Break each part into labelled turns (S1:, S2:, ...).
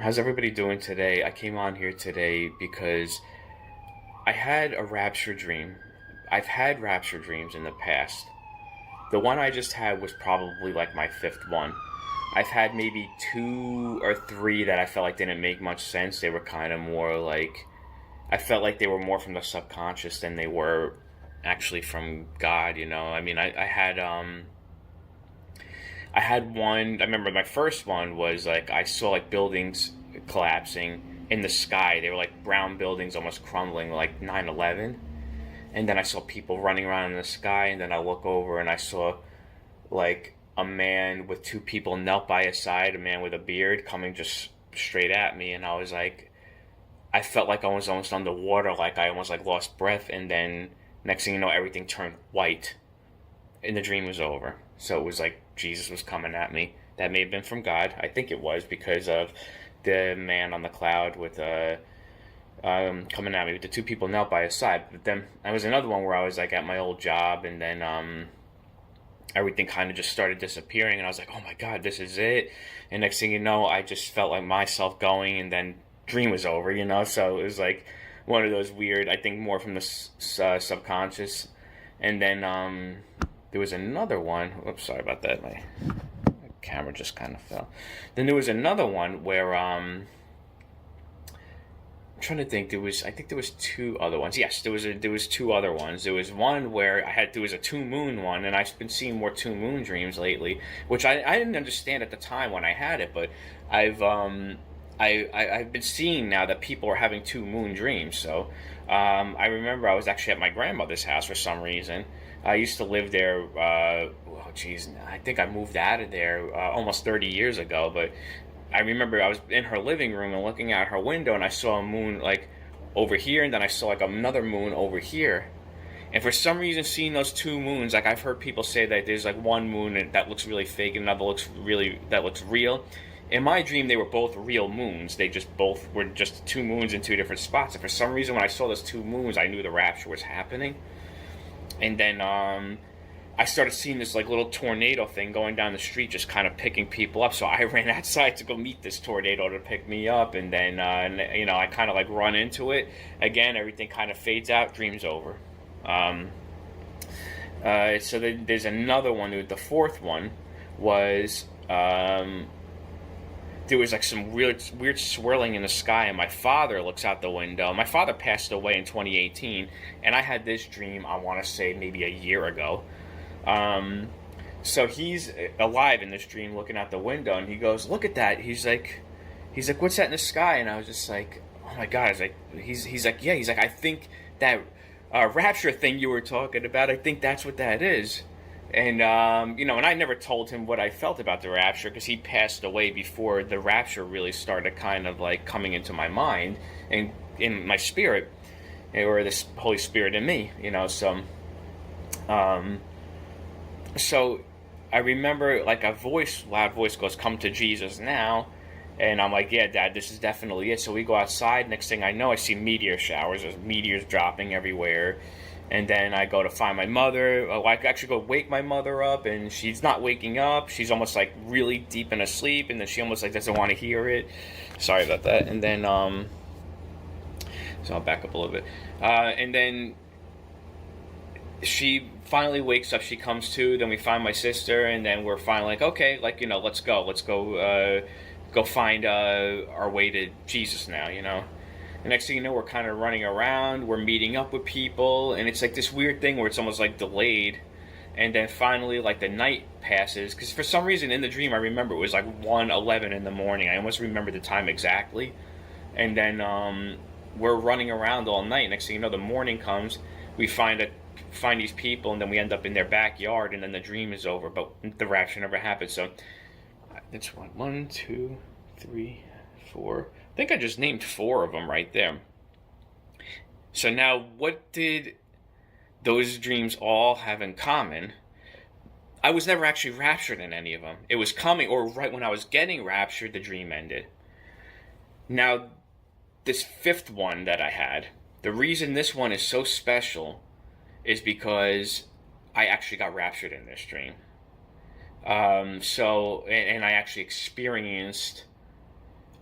S1: How's everybody doing today? I came on here today because I had a rapture dream. I've had rapture dreams in the past. The one I just had was probably like my fifth one. I've had maybe two or three that I felt like didn't make much sense. They were kind of more like, I felt like they were more from the subconscious than they were actually from God, you know? I mean, I had one. I remember my first one was like I saw like buildings collapsing in the sky. They were like brown buildings almost crumbling, like 9/11. And then I saw people running around in the sky. And then I look over and I saw like a man with two people knelt by his side, a man with a beard coming just straight at me. And I was like, I felt like I was almost underwater, like I almost like lost breath. And then next thing you know, everything turned white and the dream was over. So it was like Jesus was coming at me. That may have been from God. I think it was because of the man on the cloud with coming at me with the two people knelt by his side. But then I was another one where I was like at my old job, and then everything kind of just started disappearing, and I was like, oh my God, this is it. And next thing you know, I just felt like myself going, and then dream was over, you know. So it was like one of those weird, I think more from the subconscious. And then there was another one. Oops, sorry about that. My camera just kind of fell. Then there was another one where I'm trying to think. I think there was two other ones. Yes, there was two other ones. There was one where there was a two moon one, and I've been seeing more two moon dreams lately, which I didn't understand at the time when I had it, but I've been seeing now that people are having two moon dreams. So I remember I was actually at my grandmother's house for some reason. I used to live there. I think I moved out of there almost 30 years ago. But I remember I was in her living room and looking out her window, and I saw a moon like over here, and then I saw like another moon over here. And for some reason, seeing those two moons, like I've heard people say that there's like one moon that looks really fake, and another that looks real. In my dream, they were both real moons. They just both were just two moons in two different spots. And for some reason, when I saw those two moons, I knew the rapture was happening. And then I started seeing this like little tornado thing going down the street, just kind of picking people up. So I ran outside to go meet this tornado to pick me up. And then I kind of like run into it again. Everything kind of fades out. Dream's over. So then there's another one. The fourth one was. There was like some weird swirling in the sky, and my father looks out the window. My father passed away in 2018, and I had this dream, I want to say maybe a year ago. So he's alive in this dream looking out the window, and he goes, look at that. He's like, what's that in the sky? And I was just like, oh my God. He's like, yeah. He's like, I think that rapture thing you were talking about, I think that's what that is. And, and I never told him what I felt about the rapture because he passed away before the rapture really started kind of like coming into my mind and in my spirit, or this Holy Spirit in me, so I remember like a loud voice goes, come to Jesus now. And I'm like, yeah, Dad, this is definitely it. So we go outside. Next thing I know, I see meteor showers. There's meteors dropping everywhere. And then I go to find my mother. I actually go wake my mother up, and she's not waking up. She's almost like really deep in a sleep, and then she almost like doesn't want to hear it. Sorry about that. And then, so I'll back up a little bit. And then she finally wakes up. She comes to. Then we find my sister, and then we're finally like, okay, like let's go. Go find our way to Jesus now, The next thing you know, we're kind of running around, we're meeting up with people, and it's like this weird thing where it's almost like delayed. And then finally, like the night passes, because for some reason in the dream I remember it was like 1:11 in the morning. I almost remember the time exactly. And then we're running around all night. Next thing you know, the morning comes, we find these people, and then we end up in their backyard, and then the dream is over, but the rapture never happened. So that's one, two, three, four. I think I just named 4 of them right there. So now, what did those dreams all have in common? I was never actually raptured in any of them. It was coming, or right when I was getting raptured, the dream ended. Now, this 5th one that I had, the reason this one is so special is because I actually got raptured in this dream. And I actually experienced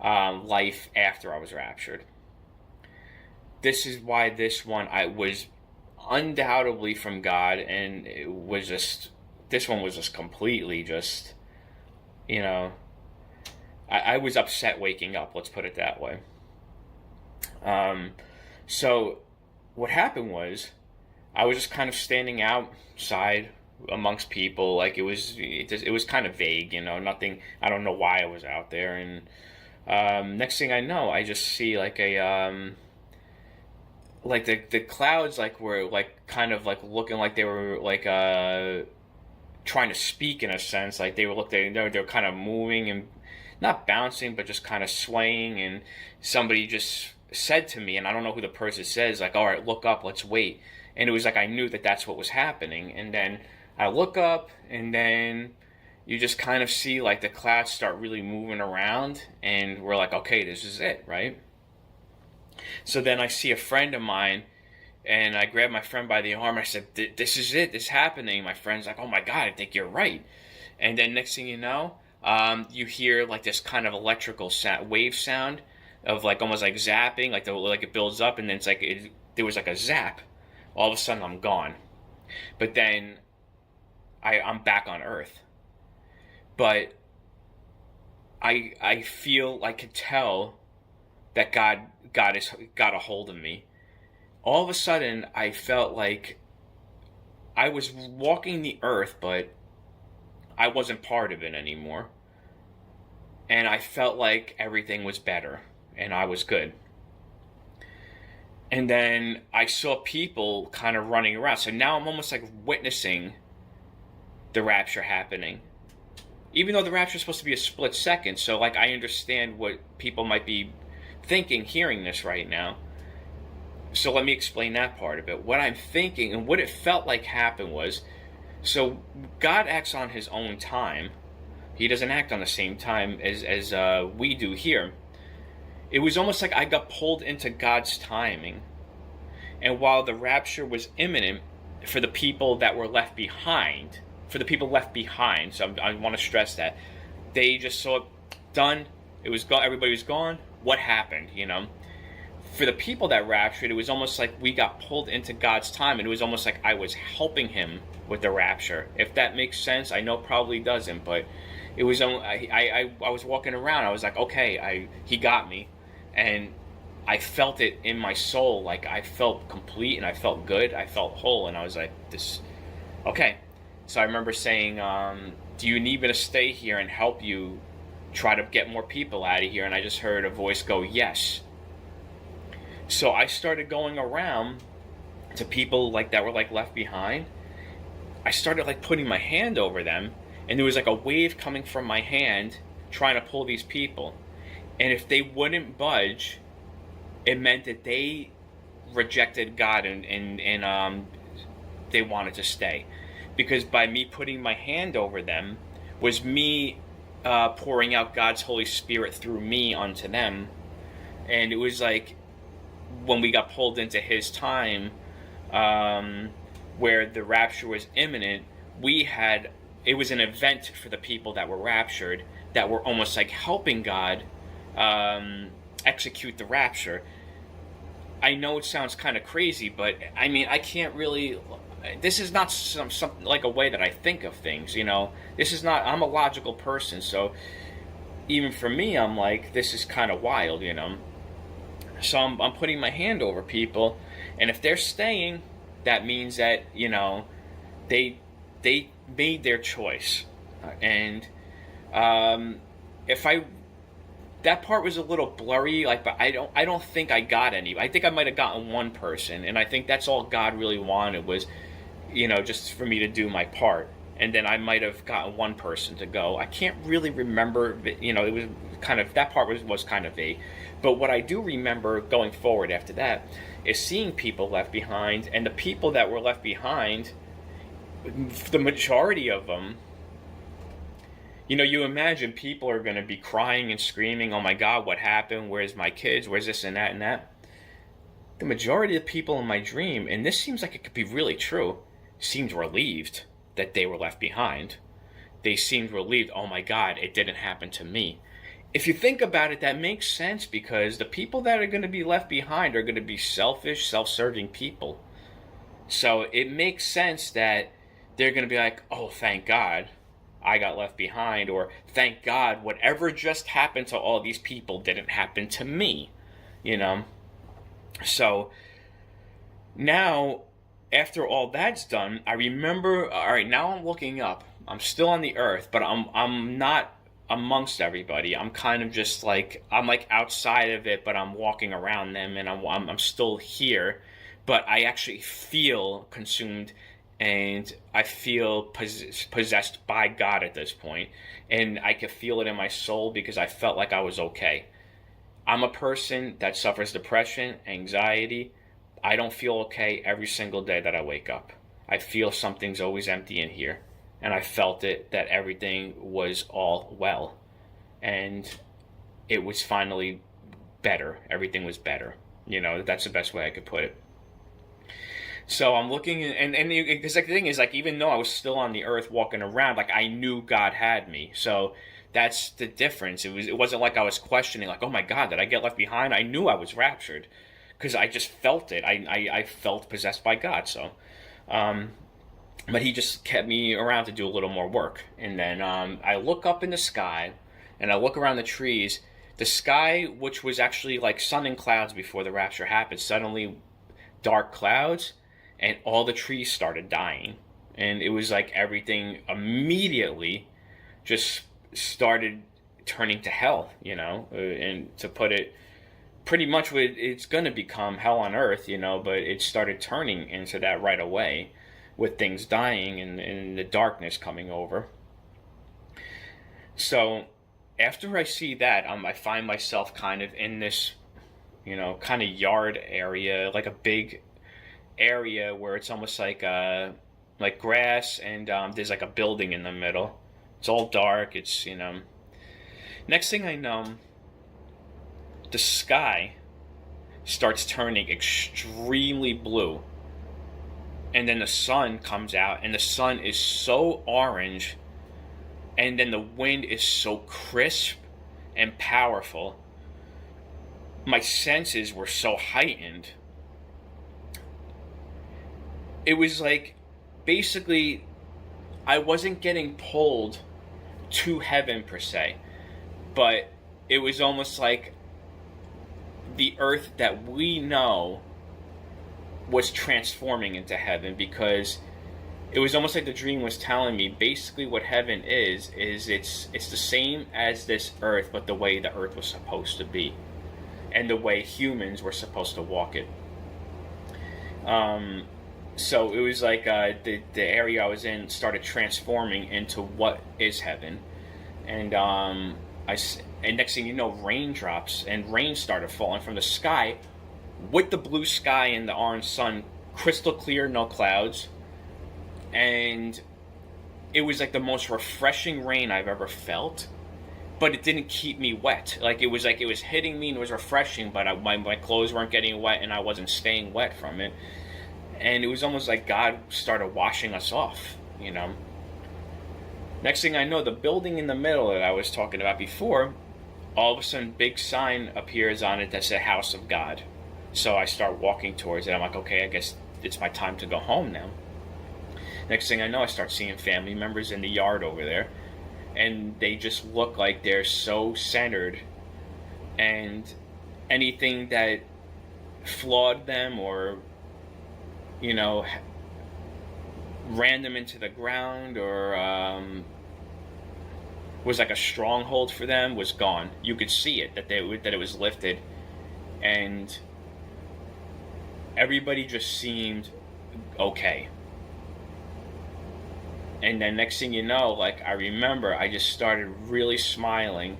S1: life after I was raptured. This is why this one I was undoubtedly from God, and it was just this one was just completely just, you know, I was upset waking up. Let's put it that way. So what happened was I was just kind of standing outside amongst people. Like it was kind of vague, nothing. I don't know why I was out there. And next thing I know, I just see like like the clouds like were like kind of like looking like they were like trying to speak in a sense. Like they were kind of moving and not bouncing, but just kind of swaying. And somebody just said to me, and I don't know who the person says, like, all right, look up, let's wait. And it was like I knew that that's what was happening. And then I look up, and then you just kind of see like the clouds start really moving around, and we're like, okay, this is it, right? So then I see a friend of mine, and I grab my friend by the arm. I said, this is it, this is happening. My friend's like, oh my God, I think you're right. And then next thing you know, you hear like this kind of electrical wave sound of like almost like zapping, like it builds up, and then it's like there was like a zap. All of a sudden I'm gone. But then I'm back on Earth. But I feel, I could tell that God got a hold of me. All of a sudden I felt like I was walking the earth, but I wasn't part of it anymore. And I felt like everything was better and I was good. And then I saw people kind of running around. So now I'm almost like witnessing the rapture happening. Even though the rapture is supposed to be a split second. So like I understand what people might be thinking hearing this right now. So let me explain that part of it. What I'm thinking and what it felt like happened was, so God acts on his own time. He doesn't act on the same time as we do here. It was almost like I got pulled into God's timing. And while the rapture was imminent for the people that were left behind, so I want to stress that, they just saw it done. It was gone. Everybody was gone. What happened, For the people that raptured, it was almost like we got pulled into God's time, and it was almost like I was helping him with the rapture. If that makes sense, I know it probably doesn't, but it was. I was walking around. I was like, okay, he got me, and I felt it in my soul. Like I felt complete, and I felt good. I felt whole, and I was like, this, okay. So I remember saying, do you need me to stay here and help you try to get more people out of here? And I just heard a voice go, yes. So I started going around to people like that were like left behind. I started like putting my hand over them, and there was like a wave coming from my hand trying to pull these people. And if they wouldn't budge, it meant that they rejected God and they wanted to stay. Because by me putting my hand over them was me pouring out God's Holy Spirit through me onto them. And it was like when we got pulled into his time, where the rapture was imminent, it was an event for the people that were raptured, that were almost like helping God execute the rapture. I know it sounds kind of crazy, but I mean, I can't really. This is not something like a way that I think of things, This is not. I'm a logical person, so even for me, I'm like, this is kind of wild, So I'm putting my hand over people, and if they're staying, that means that they made their choice, and that part was a little blurry, but I don't think I got any. I think I might have gotten one person, and I think that's all God really wanted was, just for me to do my part. And then I might have gotten one person to go. I can't really remember, it was kind of, that part was kind of vague. But what I do remember going forward after that is seeing people left behind, and the people that were left behind, the majority of them, you imagine people are going to be crying and screaming, oh my God, what happened? Where's my kids? Where's this and that and that? The majority of the people in my dream, and this seems like it could be really true, seemed relieved that they were left behind. They seemed relieved, oh my God, it didn't happen to me. if you think about it, that makes sense, because the people that are going to be left behind are going to be selfish, self-serving people. So it makes sense that they're going to be like, oh, thank God I got left behind, or thank God whatever just happened to all these people didn't happen to me, you know? So now, after all that's done, I remember, all right, now I'm looking up. I'm still on the earth, but I'm not amongst everybody. I'm kind of just like, I'm like outside of it, but I'm walking around them, and I'm still here, but I actually feel consumed, and I feel possessed by God at this point, and I could feel it in my soul because I felt like I was okay. I'm a person that suffers depression, anxiety. I don't feel okay every single day that I wake up. I feel something's always empty in here. And I felt it, that everything was all well. And it was finally better. Everything was better. You know, that's the best way I could put it. So I'm looking, and because like, the thing is, like, even though I was still on the earth walking around, like, I knew God had me. So that's the difference. It wasn't like I was questioning, like, oh my God, did I get left behind? I knew I was raptured, because I just felt it. I felt possessed by God. So, but he just kept me around to do a little more work. And then I look up in the sky, and I look around the trees. The sky, which was actually like sun and clouds before the rapture happened, suddenly dark clouds, and all the trees started dying. And it was like everything immediately just started turning to hell, you know, and to put it pretty much, it's going to become hell on earth, you know, but it started turning into that right away, with things dying and the darkness coming over. So after I see that, I find myself kind of in this, you know, kind of yard area, like a big area where it's almost like grass, and there's like a building in the middle. It's all dark. It's, you know, next thing I know, the sky starts turning extremely blue, and then the sun comes out, and the sun is so orange, and then the wind is so crisp and powerful. My senses were so heightened. It was like, basically, I wasn't getting pulled to heaven per se, but it was almost like the earth that we know was transforming into heaven, because it was almost like the dream was telling me basically what heaven is it's the same as this earth, but the way the earth was supposed to be, and the way humans were supposed to walk it. So it was like the area I was in started transforming into what is heaven, and and next thing you know, raindrops and rain started falling from the sky, with the blue sky and the orange sun, crystal clear, no clouds, and it was like the most refreshing rain I've ever felt. But it didn't keep me wet. Like, it was hitting me and it was refreshing, but my clothes weren't getting wet, and I wasn't staying wet from it. And it was almost like God started washing us off, you know. Next thing I know, the building in the middle that I was talking about before, all of a sudden, big sign appears on it that said House of God. So I start walking towards it. I'm like, okay, I guess it's my time to go home now. Next thing I know, I start seeing family members in the yard over there, and they just look like they're so centered, and anything that flawed them or, you know, ran them into the ground, or was like a stronghold for them, was gone. You could see it, that it was lifted, and everybody just seemed okay. And then next thing you know, like, I remember I just started really smiling,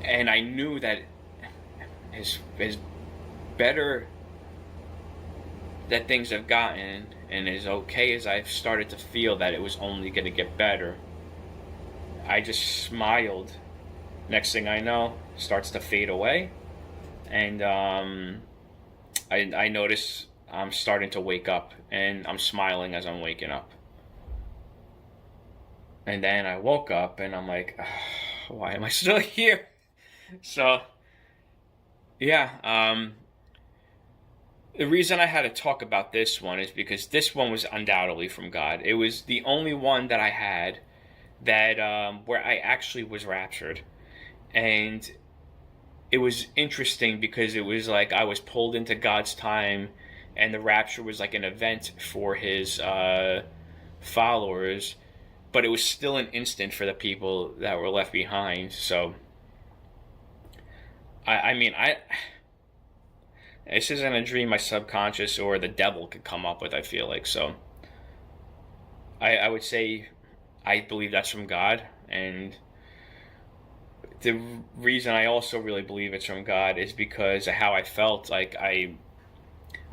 S1: and I knew that as better that things have gotten, and as okay as I've started to feel that it was only going to get better, I just smiled. Next thing I know, it starts to fade away, and I notice I'm starting to wake up, and I'm smiling as I'm waking up. And then I woke up and I'm like, why am I still here? So, yeah, the reason I had to talk about this one is because this one was undoubtedly from God. It was the only one that I had that where I actually was raptured. And it was interesting because it was like I was pulled into God's time, and the rapture was like an event for his followers, but it was still an instant for the people that were left behind. So, I mean, this isn't a dream my subconscious or the devil could come up with, I feel like. So, I would say I believe that's from God, and the reason I also really believe it's from God is because of how I felt. Like I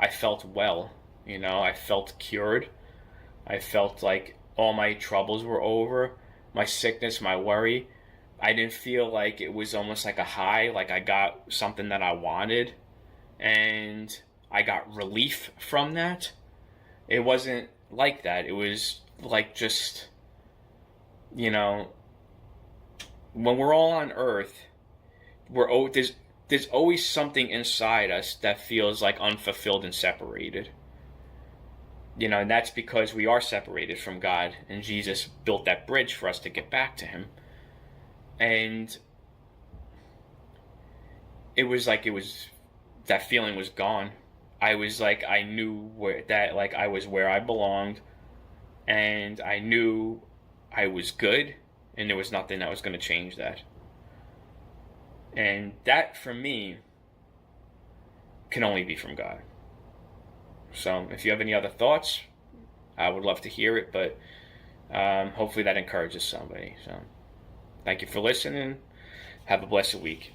S1: felt well, I felt cured. I felt like all my troubles were over, my sickness, my worry. I didn't feel like it was almost like a high, like I got something that I wanted, and I got relief from that. It wasn't like that. It was like just, you know, when we're all on Earth, there's always something inside us that feels like unfulfilled and separated. And that's because we are separated from God, and Jesus built that bridge for us to get back to Him. And it was that feeling was gone. I was like, I knew like I was where I belonged, and I knew I was good, and there was nothing that was going to change that. And that, for me, can only be from God. So if you have any other thoughts, I would love to hear it, but hopefully that encourages somebody. So thank you for listening. Have a blessed week.